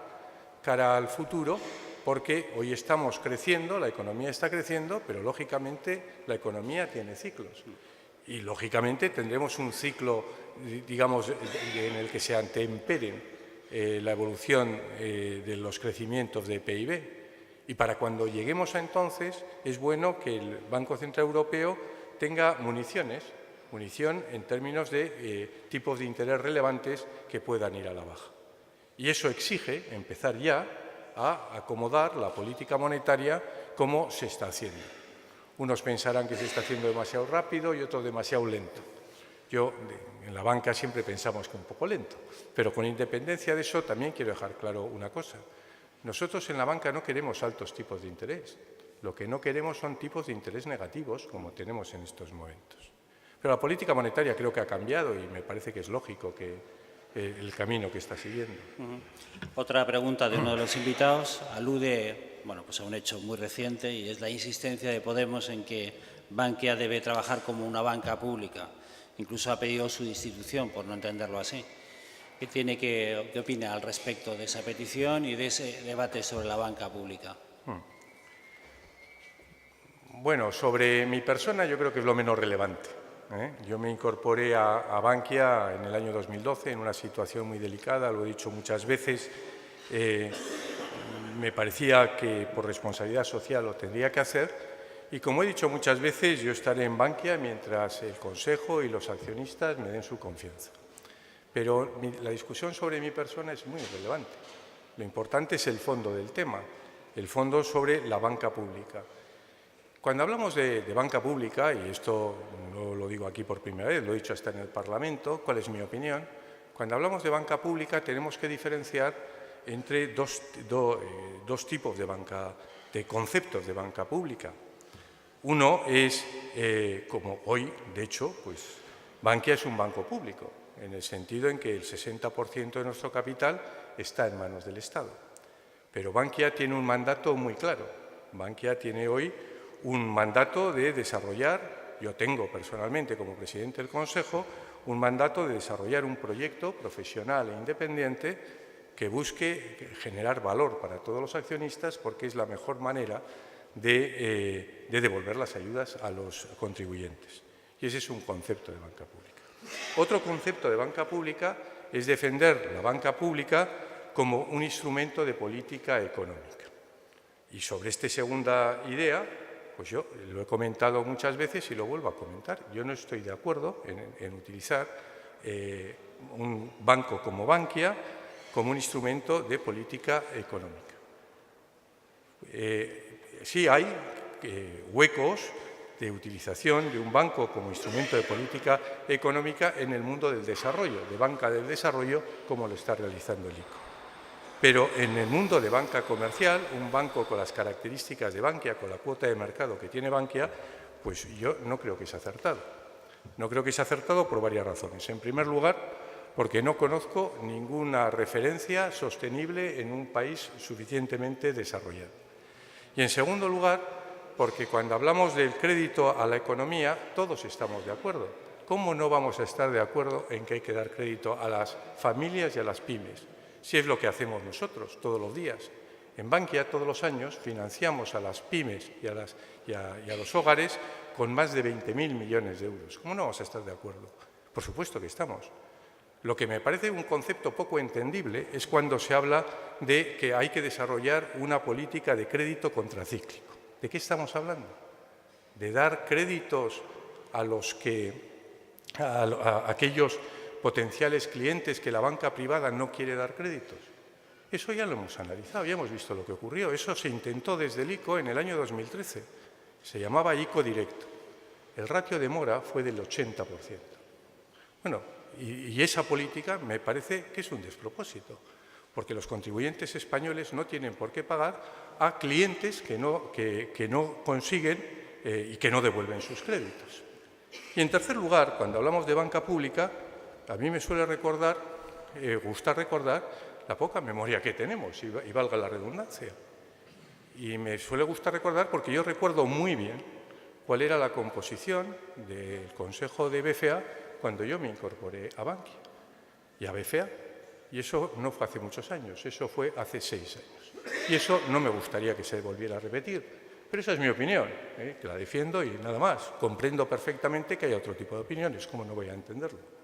D: cara al futuro porque hoy estamos creciendo, la economía está creciendo, pero, lógicamente, la economía tiene ciclos. Y, lógicamente, tendremos un ciclo, digamos, en el que se atemperen la evolución de los crecimientos de PIB. Y para cuando lleguemos a entonces, es bueno que el Banco Central Europeo tenga munición en términos de tipos de interés relevantes que puedan ir a la baja. Y eso exige empezar ya a acomodar la política monetaria como se está haciendo. Unos pensarán que se está haciendo demasiado rápido y otros demasiado lento. En la banca siempre pensamos que un poco lento, pero con independencia de eso también quiero dejar claro una cosa. Nosotros en la banca no queremos altos tipos de interés. Lo que no queremos son tipos de interés negativos, como tenemos en estos momentos. Pero la política monetaria creo que ha cambiado y me parece que es lógico que el camino que está siguiendo.
E: Otra pregunta de uno de los invitados alude a un hecho muy reciente y es la insistencia de Podemos en que Bankia debe trabajar como una banca pública. Incluso ha pedido su destitución por no entenderlo así. ¿Qué opina al respecto de esa petición y de ese debate sobre la banca pública?
D: Bueno, sobre mi persona yo creo que es lo menos relevante. Yo me incorporé a Bankia en el año 2012 en una situación muy delicada, lo he dicho muchas veces. Me parecía que por responsabilidad social lo tendría que hacer y, como he dicho muchas veces, yo estaré en Bankia mientras el Consejo y los accionistas me den su confianza. Pero la discusión sobre mi persona es muy relevante. Lo importante es el fondo del tema, el fondo sobre la banca pública. Cuando hablamos de banca pública, y esto no lo digo aquí por primera vez, lo he dicho hasta en el Parlamento, ¿cuál es mi opinión? Cuando hablamos de banca pública tenemos que diferenciar entre dos tipos de conceptos de banca pública. Uno es, como hoy, de hecho, pues Bankia es un banco público, en el sentido en que el 60% de nuestro capital está en manos del Estado. Pero Bankia tiene un mandato muy claro. Bankia tiene hoy un mandato de desarrollar, yo tengo personalmente como presidente del Consejo, un mandato de desarrollar un proyecto profesional e independiente que busque generar valor para todos los accionistas porque es la mejor manera de devolver las ayudas a los contribuyentes. Y ese es un concepto de banca pública. Otro concepto de banca pública es defender la banca pública como un instrumento de política económica. Y sobre esta segunda idea, pues yo lo he comentado muchas veces y lo vuelvo a comentar. Yo no estoy de acuerdo en utilizar un banco como Bankia como un instrumento de política económica. Sí hay huecos de utilización de un banco como instrumento de política económica en el mundo del desarrollo, de banca del desarrollo, como lo está realizando el ICO. Pero en el mundo de banca comercial, un banco con las características de Bankia, con la cuota de mercado que tiene Bankia, pues yo no creo que sea acertado. No creo que sea acertado por varias razones. En primer lugar, porque no conozco ninguna referencia sostenible en un país suficientemente desarrollado. Y en segundo lugar, porque cuando hablamos del crédito a la economía, todos estamos de acuerdo. ¿Cómo no vamos a estar de acuerdo en que hay que dar crédito a las familias y a las pymes? Si es lo que hacemos nosotros todos los días. En Bankia todos los años financiamos a las pymes y a los hogares con más de 20.000 millones de euros. ¿Cómo no vamos a estar de acuerdo? Por supuesto que estamos. Lo que me parece un concepto poco entendible es cuando se habla de que hay que desarrollar una política de crédito contracíclico. ¿De qué estamos hablando? ¿De dar créditos a aquellos potenciales clientes que la banca privada no quiere dar créditos? Eso ya lo hemos analizado, ya hemos visto lo que ocurrió. Eso se intentó desde el ICO en el año 2013. Se llamaba ICO directo. El ratio de mora fue del 80%. Bueno, y esa política me parece que es un despropósito, porque los contribuyentes españoles no tienen por qué pagar a clientes que no consiguen y que no devuelven sus créditos. Y en tercer lugar, cuando hablamos de banca pública, a mí me suele gustar recordar la poca memoria que tenemos, y valga la redundancia. Y me suele gustar recordar porque yo recuerdo muy bien cuál era la composición del Consejo de BFA cuando yo me incorporé a Bankia y a BFA. Y eso no fue hace muchos años, eso fue hace 6 años. Y eso no me gustaría que se volviera a repetir. Pero esa es mi opinión, que la defiendo y nada más. Comprendo perfectamente que hay otro tipo de opiniones, ¿cómo no voy a entenderlo?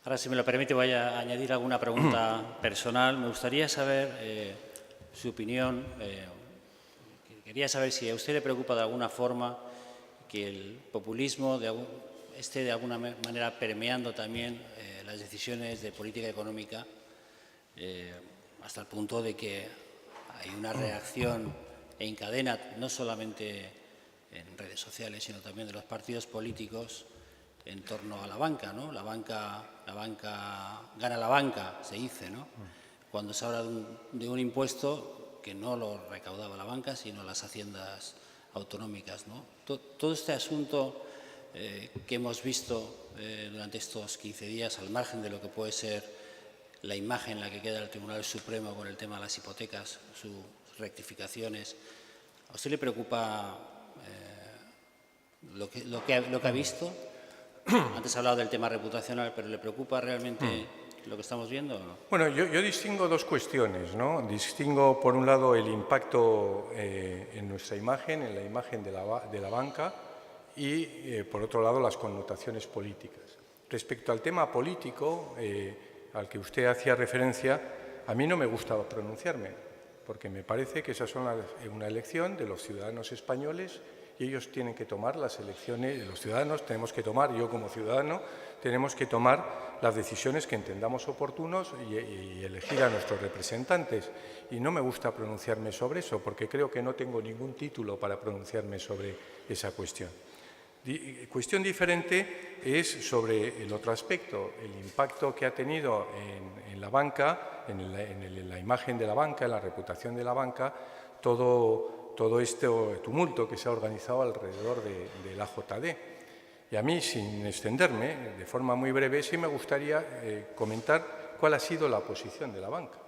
E: Ahora, si me lo permite, voy a añadir alguna pregunta personal. Me gustaría saber su opinión. Quería saber si a usted le preocupa de alguna forma que el populismo esté de alguna manera permeando también las decisiones de política económica hasta el punto de que hay una reacción en cadena, no solamente en redes sociales, sino también de los partidos políticos en torno a la banca, ¿no? La banca gana la banca, se dice, ¿no? Cuando se habla de un impuesto que no lo recaudaba la banca, sino las haciendas autonómicas, ¿no? Todo este asunto que hemos visto durante estos 15 días, al margen de lo que puede ser la imagen en la que queda el Tribunal Supremo con el tema de las hipotecas, sus rectificaciones, ¿a usted le preocupa lo que ha visto? Antes ha hablado del tema reputacional, pero ¿le preocupa realmente lo que estamos viendo o no?
D: Bueno, yo distingo dos cuestiones, ¿no? Distingo, por un lado, el impacto en nuestra imagen, en la imagen de la banca, y, por otro lado, las connotaciones políticas. Respecto al tema político al que usted hacía referencia, a mí no me gusta pronunciarme, porque me parece que esa es una elección de los ciudadanos españoles y ellos tienen que tomar las elecciones, los ciudadanos tenemos que tomar, yo como ciudadano, tenemos que tomar las decisiones que entendamos oportunos y elegir a nuestros representantes. Y no me gusta pronunciarme sobre eso, porque creo que no tengo ningún título para pronunciarme sobre esa cuestión. Cuestión diferente es sobre el otro aspecto, el impacto que ha tenido en la banca, en la imagen de la banca, en la reputación de la banca, todo este tumulto que se ha organizado alrededor de la JD. Y a mí, sin extenderme, de forma muy breve, sí me gustaría comentar cuál ha sido la posición de la banca,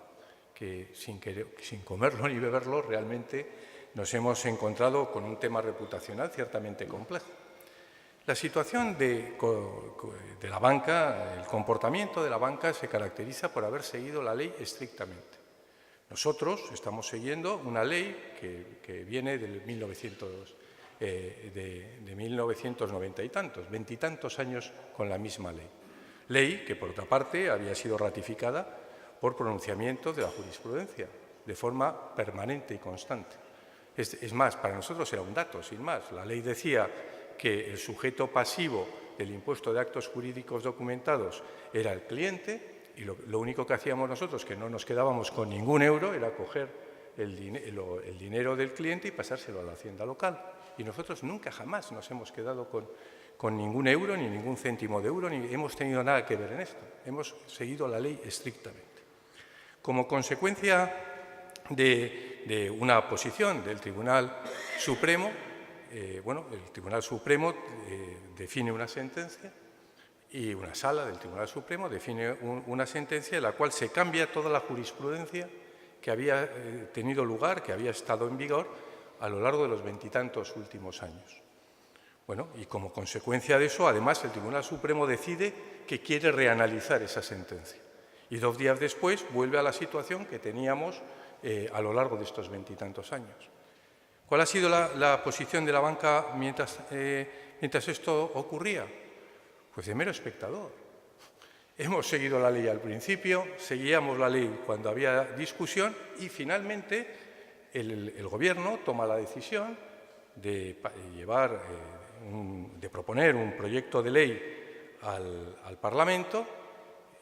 D: que sin comerlo ni beberlo realmente nos hemos encontrado con un tema reputacional ciertamente complejo. La situación de la banca, el comportamiento de la banca se caracteriza por haber seguido la ley estrictamente. Nosotros estamos siguiendo una ley que viene de 1990 y tantos, 20 y tantos años con la misma ley. Ley que, por otra parte, había sido ratificada por pronunciamientos de la jurisprudencia de forma permanente y constante. Es más, para nosotros era un dato, sin más. La ley decía que el sujeto pasivo del impuesto de actos jurídicos documentados era el cliente y lo único que hacíamos nosotros, que no nos quedábamos con ningún euro, era coger el dinero del cliente y pasárselo a la hacienda local. Y nosotros nunca jamás nos hemos quedado con ningún euro, ni ningún céntimo de euro, ni hemos tenido nada que ver en esto. Hemos seguido la ley estrictamente. Como consecuencia de una posición del Tribunal Supremo, el Tribunal Supremo define una sentencia y una sala del Tribunal Supremo define una sentencia en la cual se cambia toda la jurisprudencia que había tenido lugar, que había estado en vigor a lo largo de los 20 y tantos últimos años. Bueno, y como consecuencia de eso, además, el Tribunal Supremo decide que quiere reanalizar esa sentencia. Y 2 días después vuelve a la situación que teníamos a lo largo de estos 20 y tantos años. ¿Cuál ha sido la posición de la banca mientras esto ocurría? Pues de mero espectador. Hemos seguido la ley al principio, seguíamos la ley cuando había discusión y finalmente el Gobierno toma la decisión de proponer un proyecto de ley al Parlamento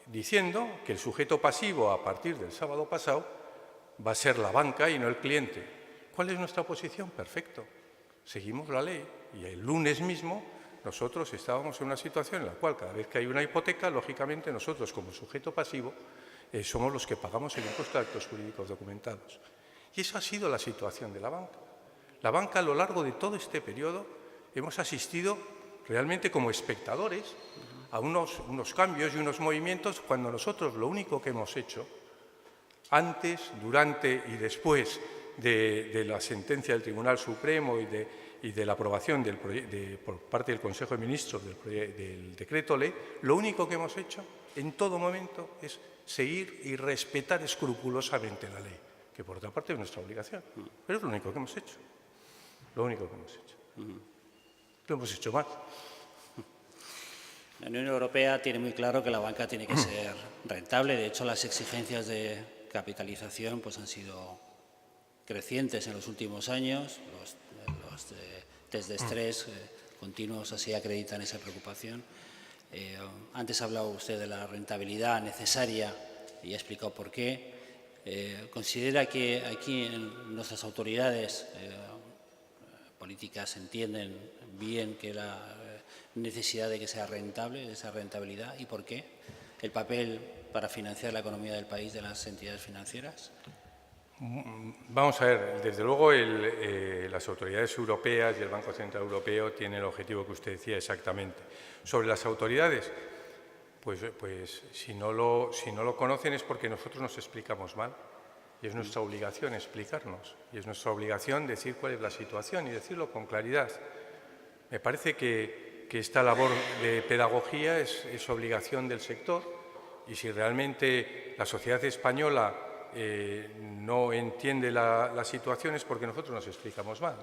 D: diciendo que el sujeto pasivo a partir del sábado pasado va a ser la banca y no el cliente. ¿Cuál es nuestra posición? Perfecto. Seguimos la ley y el lunes mismo nosotros estábamos en una situación en la cual cada vez que hay una hipoteca, lógicamente nosotros como sujeto pasivo somos los que pagamos el impuesto de actos jurídicos documentados. Y esa ha sido la situación de la banca. La banca a lo largo de todo este periodo hemos asistido realmente como espectadores a unos cambios y unos movimientos cuando nosotros lo único que hemos hecho antes, durante y después de la sentencia del Tribunal Supremo y de la aprobación por parte del Consejo de Ministros del decreto ley, lo único que hemos hecho en todo momento es seguir y respetar escrupulosamente la ley, que por otra parte es nuestra obligación. Pero es lo único que hemos hecho. Lo único que hemos hecho. No hemos hecho más.
E: La Unión Europea tiene muy claro que la banca tiene que ser rentable. De hecho, las exigencias de capitalización pues, han sido crecientes en los últimos años. Los test de estrés continuos así acreditan esa preocupación. Antes ha hablado usted de la rentabilidad necesaria y ha explicado por qué. ¿Considera que aquí nuestras autoridades políticas entienden bien que la necesidad de que sea rentable, de esa rentabilidad, y por qué? ¿El papel para financiar la economía del país de las entidades financieras?
D: Vamos a ver, desde luego las autoridades europeas y el Banco Central Europeo tienen el objetivo que usted decía exactamente. Sobre las autoridades, pues si no lo conocen es porque nosotros nos explicamos mal. Y es nuestra obligación explicarnos, y es nuestra obligación decir cuál es la situación y decirlo con claridad. Me parece que esta labor de pedagogía es obligación del sector, y si realmente la sociedad española no entiende la situación es porque nosotros nos explicamos mal,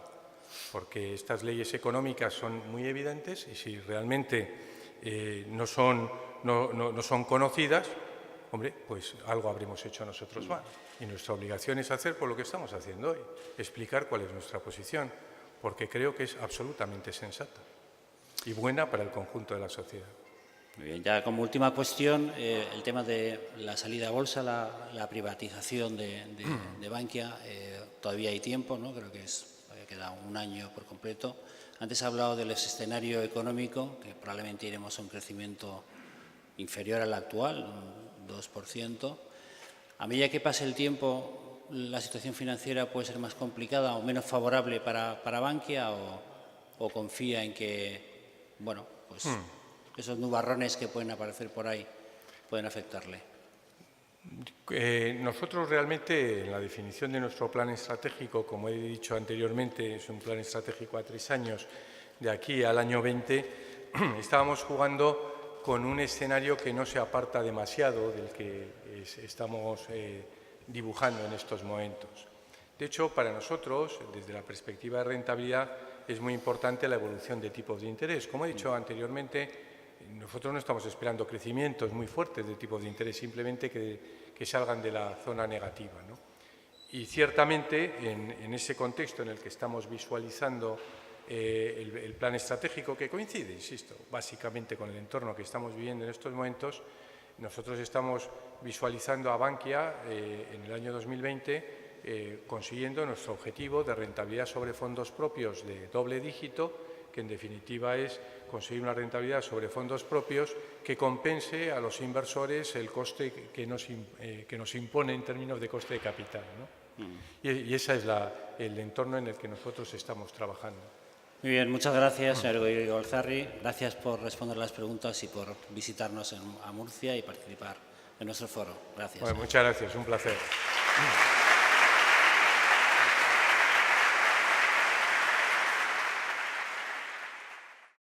D: porque estas leyes económicas son muy evidentes y si realmente no son conocidas, hombre, pues algo habremos hecho nosotros mal. Y nuestra obligación es hacer por lo que estamos haciendo hoy, explicar cuál es nuestra posición, porque creo que es absolutamente sensata y buena para el conjunto de la sociedad.
E: Muy bien, ya como última cuestión, el tema de la salida a bolsa, la privatización de Bankia, todavía hay tiempo, ¿no? Creo que queda un año por completo. Antes ha hablado del escenario económico, que probablemente iremos a un crecimiento inferior al actual, un 2%. A medida que pase el tiempo, ¿la situación financiera puede ser más complicada o menos favorable para Bankia o confía en que, bueno, pues esos nubarrones que pueden aparecer por ahí pueden afectarle?
D: Nosotros realmente, en la definición de nuestro plan estratégico, como he dicho anteriormente, es un plan estratégico a 3 años, de aquí al año 20, estábamos jugando con un escenario que no se aparta demasiado del que estamos dibujando en estos momentos. De hecho, para nosotros, desde la perspectiva de rentabilidad, es muy importante la evolución de tipos de interés. Como he dicho anteriormente, nosotros no estamos esperando crecimientos muy fuertes de tipos de interés, simplemente que salgan de la zona negativa, ¿no? Y ciertamente, en ese contexto en el que estamos visualizando el plan estratégico, que coincide, insisto, básicamente con el entorno que estamos viviendo en estos momentos, nosotros estamos visualizando a Bankia en el año 2020 consiguiendo nuestro objetivo de rentabilidad sobre fondos propios de doble dígito, que en definitiva es conseguir una rentabilidad sobre fondos propios que compense a los inversores el coste que nos impone en términos de coste de capital, ¿no? Y ese es el entorno en el que nosotros estamos trabajando.
E: Muy bien, muchas gracias, señor Goyri-Golzarri. Gracias por responder las preguntas y por visitarnos a Murcia y participar en nuestro foro. Gracias.
D: Bueno, muchas gracias, un placer.